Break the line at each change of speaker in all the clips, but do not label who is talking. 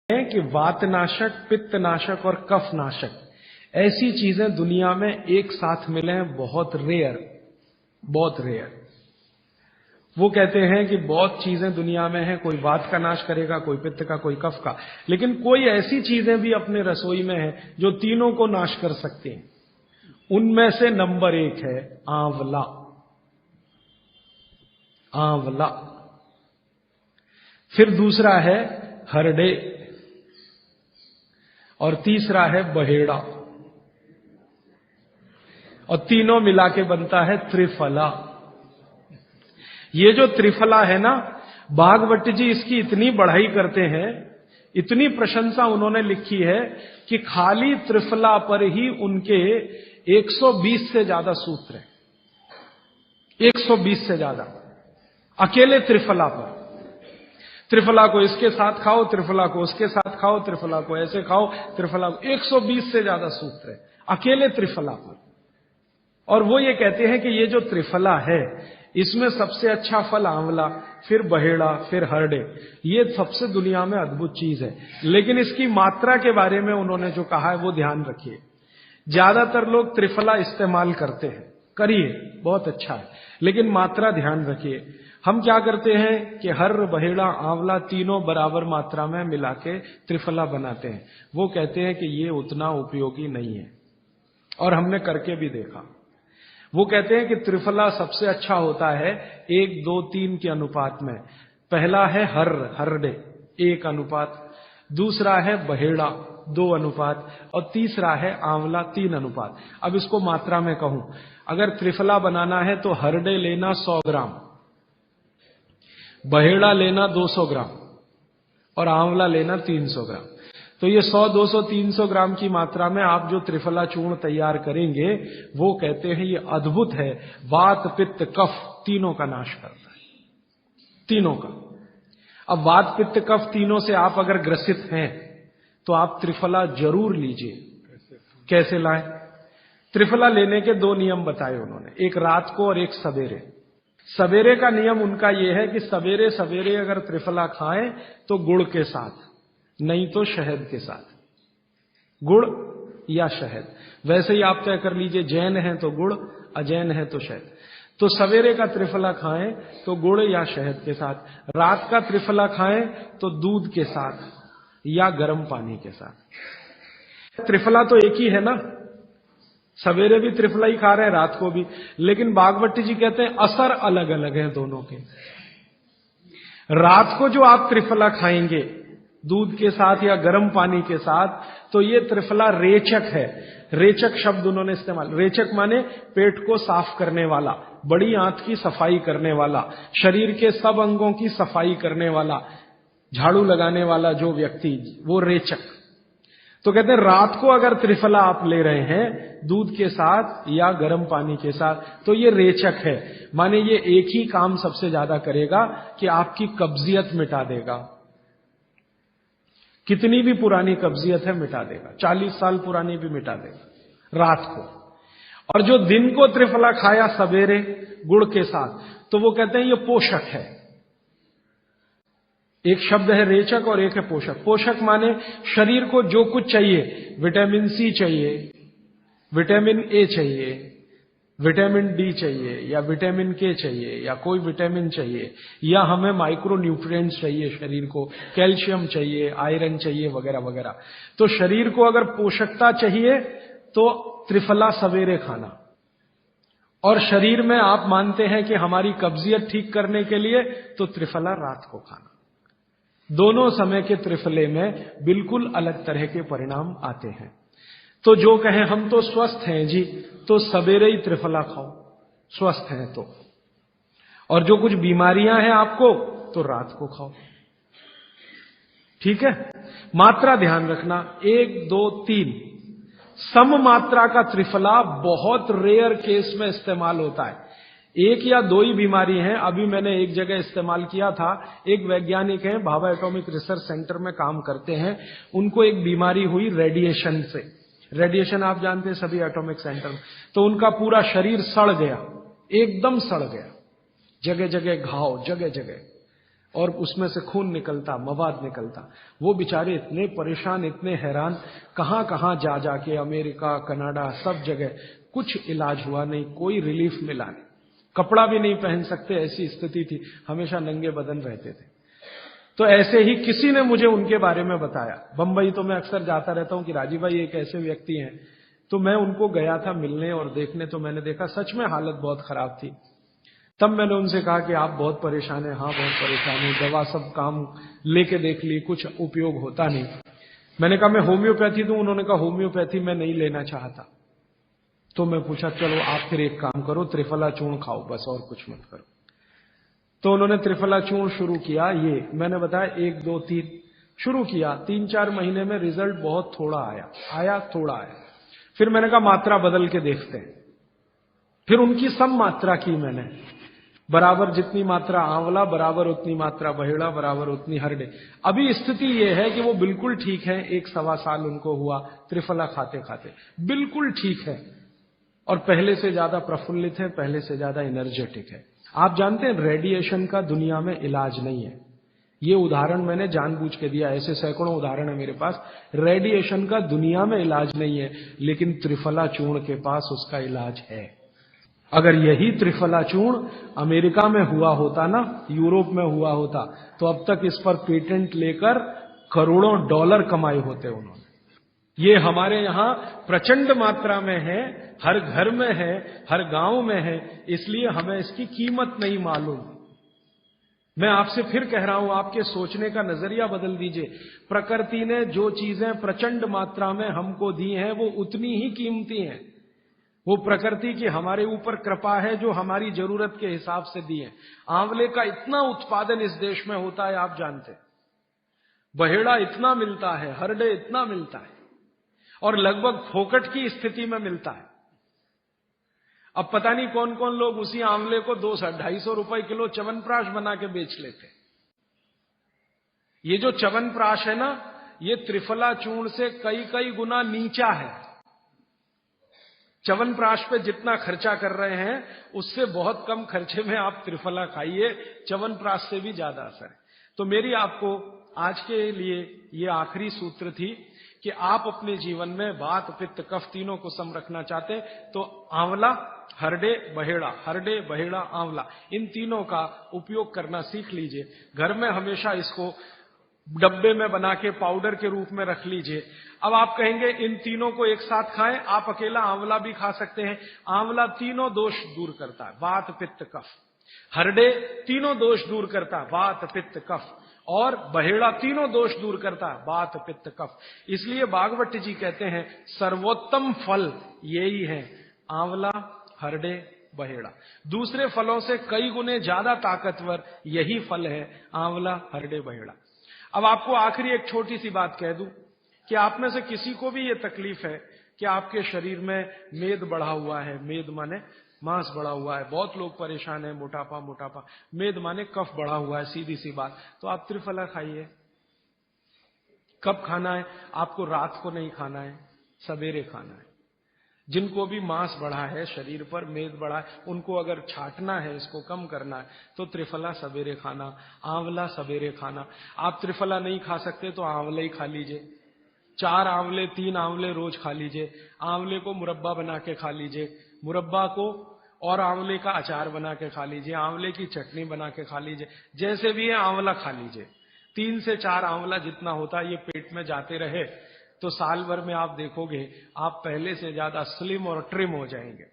हैं कि वातनाशक, पित्तनाशक और कफनाशक ऐसी चीजें दुनिया में एक साथ मिले हैं, बहुत रेयर, बहुत रेयर। वो कहते हैं कि बहुत चीजें दुनिया में हैं, कोई वात का नाश करेगा, कोई पित्त का, कोई कफ का, लेकिन कोई ऐसी चीजें भी अपने रसोई में हैं जो तीनों को नाश कर सकती हैं। उनमें से नंबर 1 है आंवला। आंवला। फिर दूसरा है हरडे और तीसरा है बहेड़ा और तीनों मिला के बनता है त्रिफला। ये जो त्रिफला है ना, भागवत जी इसकी इतनी बढ़ाई करते हैं, इतनी प्रशंसा उन्होंने लिखी है कि खाली त्रिफला पर ही उनके 120 से ज्यादा सूत्र हैं। 120 से ज्यादा अकेले त्रिफला पर। त्रिफला को इसके साथ खाओ, त्रिफला को उसके साथ खाओ, त्रिफला को ऐसे खाओ, त्रिफला को 120 से ज्यादा सूत्र है अकेले त्रिफला पर। और वो ये कहते हैं कि ये जो त्रिफला है इसमें सबसे अच्छा फल आंवला, फिर बहेड़ा, फिर हरडे। ये सबसे दुनिया में अद्भुत चीज है। लेकिन इसकी मात्रा के बारे में उन्होंने जो कहा है वो ध्यान रखिए। ज्यादातर लोग त्रिफला इस्तेमाल करते हैं, करिए, बहुत अच्छा है, लेकिन मात्रा ध्यान रखिए। हम क्या करते हैं कि हर, बहेड़ा, आंवला तीनों बराबर मात्रा में मिला के त्रिफला बनाते हैं। वो कहते हैं कि ये उतना उपयोगी नहीं है, और हमने करके भी देखा। वो कहते हैं कि त्रिफला सबसे अच्छा होता है 1, 2, 3 के अनुपात में। पहला है हरडे 1 अनुपात, दूसरा है बहेड़ा 2 अनुपात और तीसरा है आंवला 3 अनुपात। अब इसको मात्रा में कहूं, अगर त्रिफला बनाना है तो हरडे लेना 100 ग्राम, बहेड़ा लेना 200 ग्राम और आंवला लेना 300 ग्राम। तो ये 100, 200, 300 ग्राम की मात्रा में आप जो त्रिफला चूर्ण तैयार करेंगे, वो कहते हैं ये अद्भुत है, वात, पित्त, कफ तीनों का नाश करता है, तीनों का। अब वात, पित्त, कफ तीनों से आप अगर ग्रसित हैं तो आप त्रिफला जरूर लीजिए। कैसे लाएं? त्रिफला लेने के 2 नियम बताए उन्होंने, एक रात को और एक सवेरे। सवेरे का नियम उनका यह है कि सवेरे सवेरे अगर त्रिफला खाएं तो गुड़ के साथ, नहीं तो शहद के साथ, गुड़ या शहद। वैसे ही आप तय कर लीजिए, जैन है तो गुड़, अजैन है तो शहद। तो सवेरे का त्रिफला खाएं तो गुड़ या शहद के साथ, रात का त्रिफला खाएं तो दूध के साथ या गर्म पानी के साथ। त्रिफला तो एक ही है ना, सवेरे भी त्रिफला ही खा रहे हैं, रात को भी। लेकिन भागवत जी कहते हैं असर अलग अलग है दोनों के। रात को जो आप त्रिफला खाएंगे दूध के साथ या गर्म पानी के साथ, तो ये त्रिफला रेचक है। रेचक शब्द उन्होंने इस्तेमाल, रेचक माने पेट को साफ करने वाला, बड़ी आंत की सफाई करने वाला, शरीर के सब अंगों की सफाई करने वाला, झाड़ू लगाने वाला जो व्यक्ति, वो रेचक। तो कहते हैं रात को अगर त्रिफला आप ले रहे हैं दूध के साथ या गर्म पानी के साथ, तो ये रेचक है, माने ये एक ही काम सबसे ज्यादा करेगा कि आपकी कब्जियत मिटा देगा। कितनी भी पुरानी कब्जियत है मिटा देगा, 40 साल पुरानी भी मिटा देगा रात को। और जो दिन को त्रिफला खाया सवेरे गुड़ के साथ, तो वो कहते हैं ये पोषक है। एक शब्द है रेचक और एक है पोषक। पोषक माने शरीर को जो कुछ चाहिए, विटामिन सी चाहिए, विटामिन ए चाहिए, विटामिन डी चाहिए, या विटामिन के चाहिए, या कोई विटामिन चाहिए, या हमें माइक्रो न्यूट्रिएंट्स चाहिए शरीर को, कैल्शियम चाहिए, आयरन चाहिए, वगैरह वगैरह। तो शरीर को अगर पोषकता चाहिए तो त्रिफला सवेरे खाना, और शरीर में आप मानते हैं कि हमारी कब्जियत ठीक करने के लिए तो त्रिफला रात को खाना। दोनों समय के त्रिफले में बिल्कुल अलग तरह के परिणाम आते हैं। तो जो कहें हम तो स्वस्थ हैं जी, तो सवेरे ही त्रिफला खाओ, स्वस्थ हैं तो। और जो कुछ बीमारियां हैं आपको, तो रात को खाओ। ठीक है? मात्रा ध्यान रखना, 1, 2, 3 सम मात्रा का त्रिफला बहुत रेयर केस में इस्तेमाल होता है। 1 या 2 ही बीमारी हैं। अभी मैंने एक जगह इस्तेमाल किया था, एक वैज्ञानिक हैं, भाभा एटॉमिक रिसर्च सेंटर में काम करते हैं, उनको एक बीमारी हुई रेडिएशन से। रेडिएशन आप जानते हैं सभी एटॉमिक सेंटर में। तो उनका पूरा शरीर सड़ गया, एकदम सड़ गया, जगह जगह घाव, जगह जगह। और उसमें से खून निकलता, मवाद निकलता। वो बेचारे इतने परेशान, इतने हैरान, कहां कहां जा जाके, अमेरिका, कनाडा, सब जगह कुछ इलाज हुआ नहीं, कोई रिलीफ मिला नहीं। कपड़ा भी नहीं पहन सकते, ऐसी स्थिति थी, हमेशा नंगे बदन रहते थे। तो ऐसे ही किसी ने मुझे उनके बारे में बताया। बंबई तो मैं अक्सर जाता रहता हूं कि राजीव भाई एक ऐसे व्यक्ति हैं। तो मैं उनको गया था मिलने और देखने, तो मैंने देखा सच में हालत बहुत खराब थी। तब मैंने उनसे कहा कि आप बहुत परेशान हैं। हाँ, बहुत परेशान हूं, दवा सब काम लेके देख ली, कुछ उपयोग होता नहीं। मैंने कहा मैं होम्योपैथी दूं? उन्होंने कहा होम्योपैथी मैं नहीं लेना चाहता। तो मैं पूछा चलो आप फिर एक काम करो, त्रिफला चूर्ण खाओ बस, और कुछ मत करो। तो उन्होंने त्रिफला चूर्ण शुरू किया। ये मैंने बताया 1, 2, 3 शुरू किया। 3-4 महीने में रिजल्ट बहुत थोड़ा आया, थोड़ा आया। फिर मैंने कहा मात्रा बदल के देखते हैं। फिर उनकी सब मात्रा की मैंने, बराबर जितनी मात्रा आंवला, बराबर उतनी मात्रा बहेड़ा, बराबर उतनी हरडे। अभी स्थिति यह है कि वो बिल्कुल ठीक है। 1-1.25 साल उनको हुआ त्रिफला खाते खाते, बिल्कुल ठीक है और पहले से ज्यादा प्रफुल्लित है, पहले से ज्यादा एनर्जेटिक है। आप जानते हैं रेडिएशन का दुनिया में इलाज नहीं है। ये उदाहरण मैंने जानबूझ के दिया, ऐसे सैकड़ों उदाहरण है मेरे पास। रेडिएशन का दुनिया में इलाज नहीं है, लेकिन त्रिफला चूर्ण के पास उसका इलाज है। अगर यही त्रिफला चूर्ण अमेरिका में हुआ होता ना, यूरोप में हुआ होता, तो अब तक इस पर पेटेंट लेकर करोड़ों डॉलर कमाए होते उन्होंने। ये हमारे यहां प्रचंड मात्रा में है, हर घर में है, हर गांव में है, इसलिए हमें इसकी कीमत नहीं मालूम। मैं आपसे फिर कह रहा हूं, आपके सोचने का नजरिया बदल दीजिए। प्रकृति ने जो चीजें प्रचंड मात्रा में हमको दी हैं, वो उतनी ही कीमती हैं। वो प्रकृति की हमारे ऊपर कृपा है, जो हमारी जरूरत के हिसाब से दी है। आंवले का इतना उत्पादन इस देश में होता है, आप जानते हैं। बहेड़ा इतना मिलता है, हरडे इतना मिलता है, और लगभग फोकट की स्थिति में मिलता है। अब पता नहीं कौन कौन लोग उसी आंवले को 200-250 रुपए किलो च्यवनप्राश बना के बेच लेते। ये जो च्यवनप्राश है ना, ये त्रिफला चूर्ण से कई कई गुना नीचा है। च्यवनप्राश पे जितना खर्चा कर रहे हैं, उससे बहुत कम खर्चे में आप त्रिफला खाइए, च्यवनप्राश से भी ज्यादा असर है। तो मेरी आपको आज के लिए ये आखिरी सूत्र थी कि आप अपने जीवन में वात, पित्त, कफ तीनों को सम रखना चाहते हैं तो आंवला, हरडे, बहेड़ा, हरडे, बहेड़ा, आंवला, इन तीनों का उपयोग करना सीख लीजिए। घर में हमेशा इसको डब्बे में बना के पाउडर के रूप में रख लीजिए। अब आप कहेंगे इन तीनों को एक साथ खाएं, आप अकेला आंवला भी खा सकते हैं। आंवला तीनों दोष दूर करता है, वात, पित्त, कफ। हरडे तीनों दोष दूर करता है, वात, पित्त, कफ। और बहेड़ा तीनों दोष दूर करता है, वात, पित्त, कफ। इसलिए भागवत जी कहते हैं सर्वोत्तम फल यही है, आंवला, हरडे, बहेड़ा। दूसरे फलों से कई गुने ज्यादा ताकतवर यही फल है, आंवला, हरडे, बहेड़ा। अब आपको आखिरी एक छोटी सी बात कह दूं कि आप में से किसी को भी ये तकलीफ है कि आपके शरीर में मेद बढ़ा हुआ है, मेद माने मांस बढ़ा हुआ है, बहुत लोग परेशान है, मोटापा मोटापा, मेद माने कफ बढ़ा हुआ है, सीधी सी बात। तो आप त्रिफला खाइए। कब खाना है? आपको रात को नहीं खाना है, सवेरे खाना है। जिनको भी मांस बढ़ा है शरीर पर, मेद बढ़ा है, उनको अगर छाटना है, इसको कम करना है, तो त्रिफला सवेरे खाना, आंवला सवेरे खाना। आप त्रिफला नहीं खा सकते तो आंवला ही खा लीजिए। 4 आंवले, 3 आंवले रोज खा लीजिए। आंवले को मुरब्बा बना के खा लीजिए, मुरब्बा को और आंवले का अचार बना के खा लीजिए, आंवले की चटनी बना के खा लीजिए, जैसे भी है आंवला खा लीजिए। 3 से 4 आंवला जितना होता है, ये पेट में जाते रहे तो साल भर में आप देखोगे आप पहले से ज्यादा स्लिम और ट्रिम हो जाएंगे।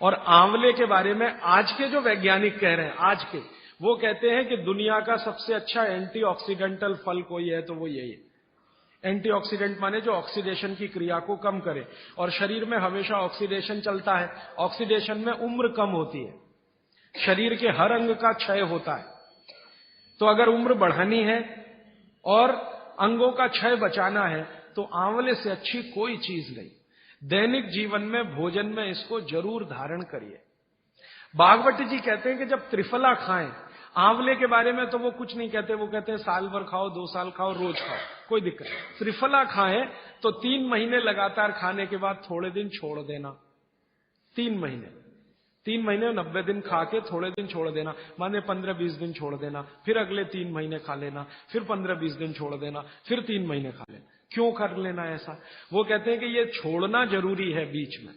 और आंवले के बारे में आज के जो वैज्ञानिक कह रहे हैं, आज के, वो कहते हैं कि दुनिया का सबसे अच्छा एंटीऑक्सीडेंटल फल कोई है तो वो यही है। एंटीऑक्सीडेंट माने जो ऑक्सीडेशन की क्रिया को कम करे, और शरीर में हमेशा ऑक्सीडेशन चलता है। ऑक्सीडेशन में उम्र कम होती है, शरीर के हर अंग का क्षय होता है। तो अगर उम्र बढ़ानी है और अंगों का क्षय बचाना है तो आंवले से अच्छी कोई चीज नहीं। दैनिक जीवन में, भोजन में इसको जरूर धारण करिए। भागवत जी कहते हैं कि जब त्रिफला खाएं, आंवले के बारे में तो वो कुछ नहीं कहते, वो कहते हैं साल भर खाओ, 2 साल खाओ, रोज खाओ, कोई दिक्कत नहीं। त्रिफला खाएं तो 3 महीने लगातार खाने के बाद थोड़े दिन छोड़ देना, 3 महीने। 3 महीने 90 दिन खा के थोड़े दिन छोड़ देना, माने 15-20 दिन छोड़ देना, फिर अगले 3 महीने खा लेना, फिर 15-20 दिन छोड़ देना, फिर 3 महीने खा लेना। क्यों कर लेना ऐसा? वो कहते हैं कि ये छोड़ना जरूरी है बीच में,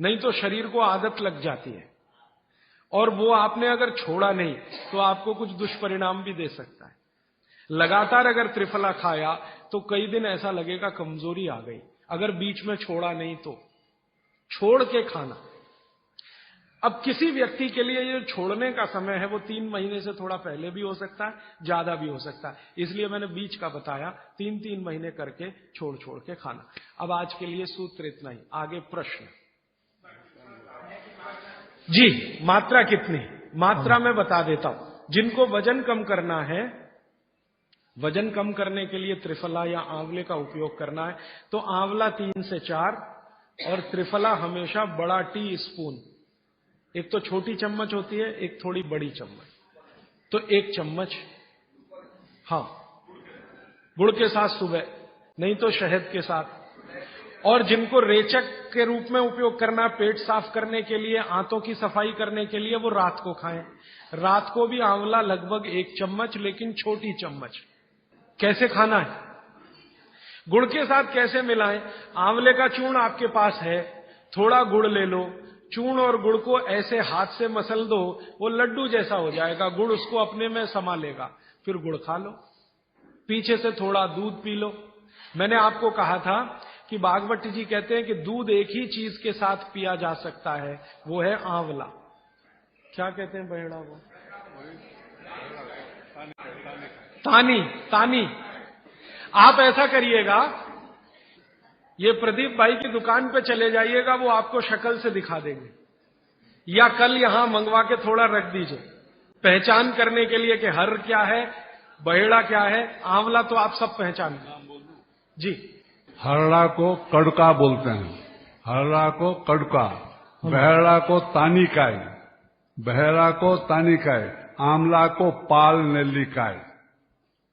नहीं तो शरीर को आदत लग जाती है, और वो आपने अगर छोड़ा नहीं तो आपको कुछ दुष्परिणाम भी दे सकता है। लगातार अगर त्रिफला खाया तो कई दिन ऐसा लगेगा कमजोरी आ गई, अगर बीच में छोड़ा नहीं तो। छोड़ के खाना। अब किसी व्यक्ति के लिए ये छोड़ने का समय है वो 3 महीने से थोड़ा पहले भी हो सकता है, ज्यादा भी हो सकता है, इसलिए मैंने बीच का बताया। 3-3 महीने करके छोड़ छोड़ के खाना। अब आज के लिए सूत्र इतना ही, आगे प्रश्न। जी, मात्रा कितनी? मात्रा में बता देता हूं। जिनको वजन कम करना है, वजन कम करने के लिए त्रिफला या आंवले का उपयोग करना है तो आंवला 3 से 4 और त्रिफला हमेशा बड़ा टी स्पून, एक तो छोटी चम्मच होती है, एक थोड़ी बड़ी चम्मच, तो 1 चम्मच। हाँ, गुड़ के साथ सुबह, नहीं तो शहद के साथ। और जिनको रेचक के रूप में उपयोग करना, पेट साफ करने के लिए, आंतों की सफाई करने के लिए, वो रात को खाएं। रात को भी आंवला लगभग 1 चम्मच, लेकिन छोटी चम्मच। कैसे खाना है? गुड़ के साथ कैसे मिलाएं? आंवले का चूर्ण आपके पास है, थोड़ा गुड़ ले लो, चूर्ण और गुड़ को ऐसे हाथ से मसल दो, वो लड्डू जैसा हो जाएगा, गुड़ उसको अपने में समा लेगा, फिर गुड़ खा लो। पीछे से थोड़ा दूध पी लो। मैंने आपको कहा था कि भागवती जी कहते हैं कि दूध एक ही चीज के साथ पिया जा सकता है, वो है आंवला। क्या कहते हैं बहेड़ा वो? तानी। तानी। आप ऐसा करिएगा, ये प्रदीप भाई की दुकान पे चले जाइएगा, वो आपको शक्ल से दिखा देंगे, या कल यहां मंगवा के थोड़ा रख दीजिए पहचान करने के लिए कि हर क्या है, बहेड़ा क्या है, आंवला तो आप सब पहचान जी।
हरड़ा को कड़का बोलते हैं, हरड़ा को कड़का, बहेड़ा को तानिकाय, बहेड़ा को तानिकाय, आंवला को पाल नेल्लिकाय,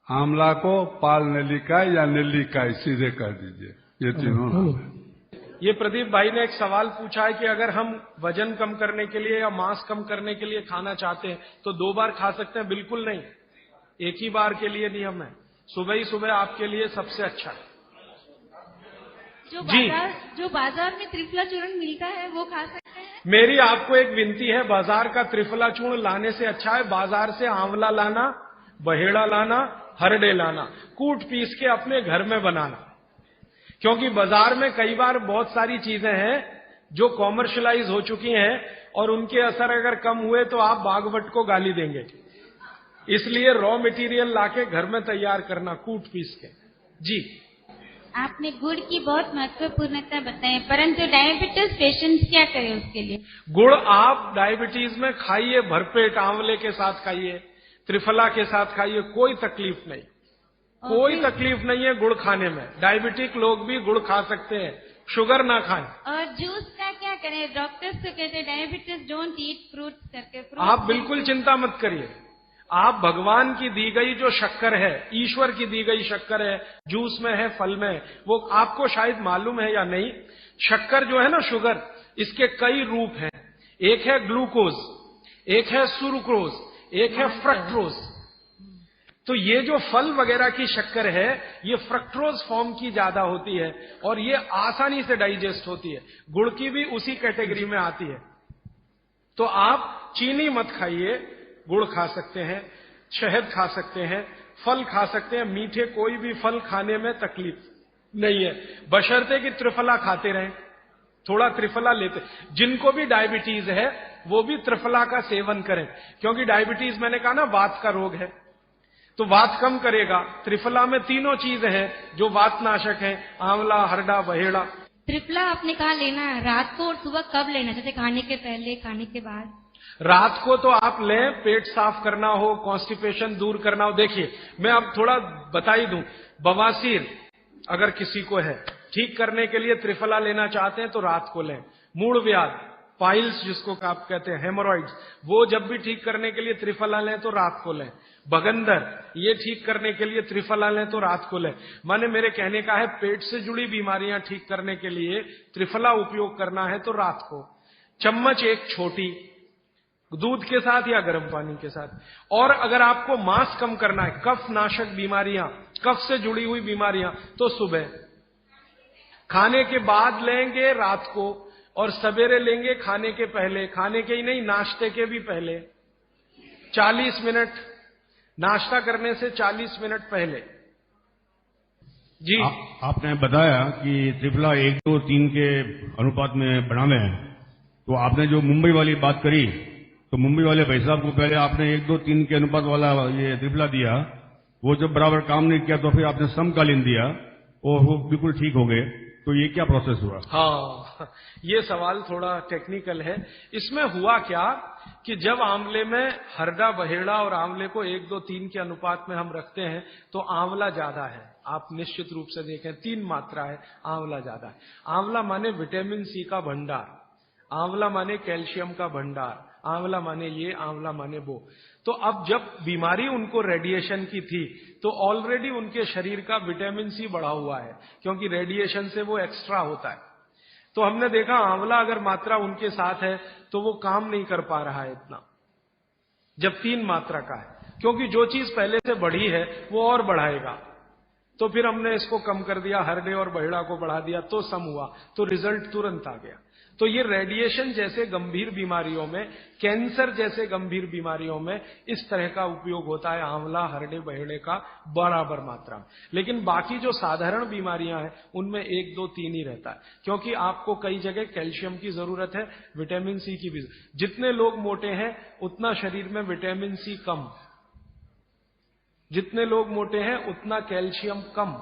आंवला को पाल नेल्लिकाय या नेल्लिकाय सीधे कर दीजिए, ये तीनों नाम है।
ये प्रदीप भाई ने एक सवाल पूछा है कि अगर हम वजन कम करने के लिए या मांस कम करने के लिए खाना चाहते हैं तो 2 बार खा सकते हैं? बिल्कुल नहीं, एक ही बार के लिए नियम है। सुबह ही सुबह आपके लिए सबसे अच्छा है।
जो बाजार में त्रिफला चूर्ण मिलता है वो खा सकते हैं?
मेरी आपको एक विनती है, बाजार का त्रिफला चूर्ण लाने से अच्छा है बाजार से आंवला लाना, बहेड़ा लाना, हरड़े लाना, कूट पीस के अपने घर में बनाना। क्योंकि बाजार में कई बार बहुत सारी चीजें हैं जो कॉमर्शलाइज हो चुकी हैं और उनके असर अगर कम हुए तो आप भागवत को गाली देंगे। इसलिए रॉ मटेरियल लाके घर में तैयार करना, कूट पीस के। जी,
आपने गुड़ की बहुत महत्वपूर्णता बताई, परंतु डायबिटीज पेशेंट्स क्या करें उसके लिए?
गुड़ आप डायबिटीज में खाइए, भरपेट आंवले के साथ खाइए, त्रिफला के साथ खाइए, कोई तकलीफ नहीं, कोई तकलीफ नहीं है गुड़ खाने में। डायबिटिक लोग भी गुड़ खा सकते हैं, शुगर ना खाएं।
और जूस का क्या करें? डॉक्टर्स तो कहते हैं डायबिटीज डोंट ईट फ्रूट्स करके।
आप बिल्कुल चिंता मत करिए, आप भगवान की दी गई जो शक्कर है, ईश्वर की दी गई शक्कर है, जूस में है, फल में है, वो आपको शायद मालूम है या नहीं। शक्कर जो है ना, शुगर, इसके कई रूप हैं। एक है ग्लूकोज, एक है सुक्रोज, एक है फ्रक्टोज। तो ये जो फल वगैरह की शक्कर है, ये फ्रक्टोज फॉर्म की ज्यादा होती है और ये आसानी से डाइजेस्ट होती है। गुड़ की भी उसी कैटेगरी में आती है। तो आप चीनी मत खाइए, गुड़ खा सकते हैं, शहद खा सकते हैं, फल खा सकते हैं। मीठे कोई भी फल खाने में तकलीफ नहीं है, बशर्ते कि त्रिफला खाते रहें, थोड़ा त्रिफला लेते। जिनको भी डायबिटीज है वो भी त्रिफला का सेवन करें, क्योंकि डायबिटीज मैंने कहा ना वात का रोग है, तो वात कम करेगा। त्रिफला में तीनों चीज है जो वात नाशक है, आंवला, हरड़ा, बहेड़ा।
त्रिफला आपने कहा लेना है, रात को और सुबह कब लेना? जैसे खाने के पहले, खाने के बाद?
रात को तो आप लें, पेट साफ करना हो, कॉन्स्टिपेशन दूर करना हो। देखिए, मैं अब थोड़ा बता ही दूं, बवासीर अगर किसी को है, ठीक करने के लिए त्रिफला लेना चाहते हैं तो रात को लें। मूड व्याध, पाइल्स जिसको आप कहते हैं, हेमोरॉइड्स, वो जब भी ठीक करने के लिए त्रिफला लें तो रात को लें। बगंदर, ये ठीक करने के लिए त्रिफला लें तो रात को लें। माने मेरे कहने का है, पेट से जुड़ी बीमारियां ठीक करने के लिए त्रिफला उपयोग करना है तो रात को। चम्मच एक छोटी, दूध के साथ या गर्म पानी के साथ। और अगर आपको मांस कम करना है, कफ नाशक बीमारियां, कफ से जुड़ी हुई बीमारियां, तो सुबह खाने के बाद लेंगे, रात को, और सवेरे लेंगे खाने के पहले, खाने के ही नहीं नाश्ते के भी पहले 40 मिनट, नाश्ता करने से 40 मिनट पहले। जी
आपने बताया कि त्रिफला 1, 2, 3 के अनुपात में बनावे हैं, तो आपने जो मुंबई वाली बात करी, तो मुंबई वाले भाई साहब को पहले आपने 1, 2, 3 के अनुपात वाला ये त्रिफला दिया, वो जब बराबर काम नहीं किया तो फिर आपने समकालीन दिया और वो बिल्कुल ठीक हो गए। तो ये क्या प्रोसेस हुआ?
हाँ, ये सवाल थोड़ा टेक्निकल है। इसमें हुआ क्या कि जब आंवले में हरड़ा, बहेड़ा और आंवले को 1, 2, 3 के अनुपात में हम रखते हैं तो आंवला ज्यादा है। आप निश्चित रूप से देखें 3 मात्रा है, आंवला ज्यादा है। आंवला माने विटामिन सी का भंडार, आंवला माने कैल्शियम का भंडार, आंवला माने ये, आंवला माने वो। तो अब जब बीमारी उनको रेडिएशन की थी तो ऑलरेडी उनके शरीर का विटामिन सी बढ़ा हुआ है, क्योंकि रेडिएशन से वो एक्स्ट्रा होता है। तो हमने देखा आंवला अगर मात्रा उनके साथ है तो वो काम नहीं कर पा रहा है इतना, जब 3 मात्रा का है, क्योंकि जो चीज पहले से बढ़ी है वो और बढ़ाएगा। तो फिर हमने इसको कम कर दिया, हरडे और बहेड़ा को बढ़ा दिया, तो सम हुआ, तो रिजल्ट तुरंत आ गया। तो ये रेडिएशन जैसे गंभीर बीमारियों में, कैंसर जैसे गंभीर बीमारियों में इस तरह का उपयोग होता है आंवला, हरडे, बहेड़े का बराबर मात्रा में। लेकिन बाकी जो साधारण बीमारियां हैं उनमें 1, 2, 3 ही रहता है, क्योंकि आपको कई जगह कैल्शियम की जरूरत है, विटामिन सी की भी। जितने लोग मोटे हैं उतना शरीर में विटामिन सी कम, जितने लोग मोटे हैं उतना कैल्शियम कम।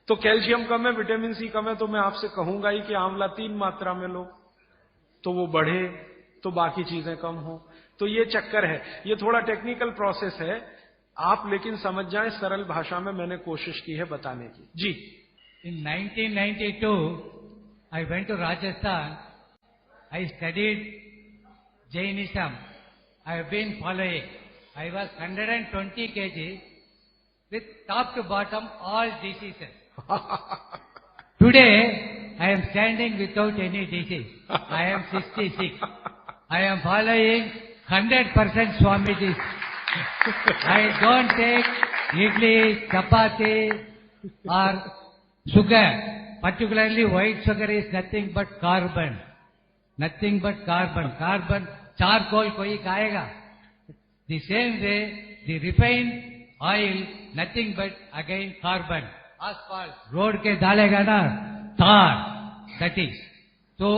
तो कैल्शियम कम है, विटामिन सी कम है, तो मैं आपसे कहूंगा ही कि आंवला 3 मात्रा में लो, तो वो बढ़े, तो बाकी चीजें कम हो। तो ये चक्कर है, ये थोड़ा टेक्निकल प्रोसेस है, आप लेकिन समझ जाएं, सरल भाषा में मैंने कोशिश की है बताने की। जी।
In 1992, I went to Rajasthan. I studied Jainism. I have been following. I was 120 kg with top to bottom all diseases. Today, I am standing without any disease. I am 66. I am following 100% Swamiji's. I don't take idli, chapati or sugar. Particularly white sugar is nothing but carbon. Nothing but carbon. Carbon, charcoal koi खाएगा. The same way, the refined oil, nothing but again carbon. Asphalt, road के डालेगा ना, tar, that is. So,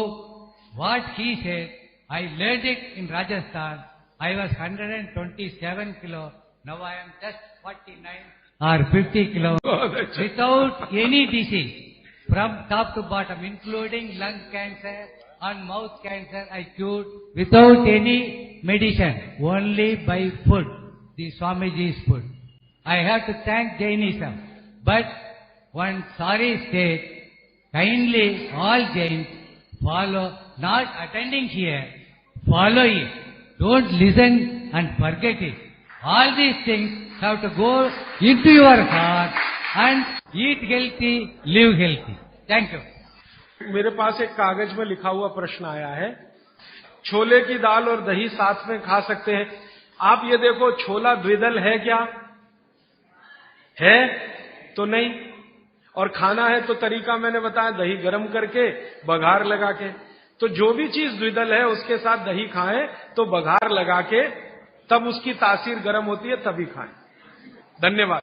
what he said, I learned it in Rajasthan. I was 127 kilo. Now I am just 49 or 50 kilo. Without any disease, from top to bottom, including lung cancer and mouth cancer, I cured without any medicine, only by food, the Swamiji's food. I have to thank Jainism. But one sorry state, kindly all Jains follow, not attending here, follow it. Don't listen and forget it. All these things have to go into your heart and eat healthy, live healthy. Thank you.
मेरे पास एक कागज में लिखा हुआ प्रश्न आया है, छोले की दाल और दही साथ में खा सकते हैं? आप ये देखो, छोला द्विदल है क्या? है तो नहीं। और खाना है तो तरीका मैंने बताया, दही गर्म करके बघार लगा के। तो जो भी चीज द्विदल है उसके साथ दही खाएं तो बघार लगा के, तब उसकी तासीर गर्म होती है, तभी खाएं। धन्यवाद।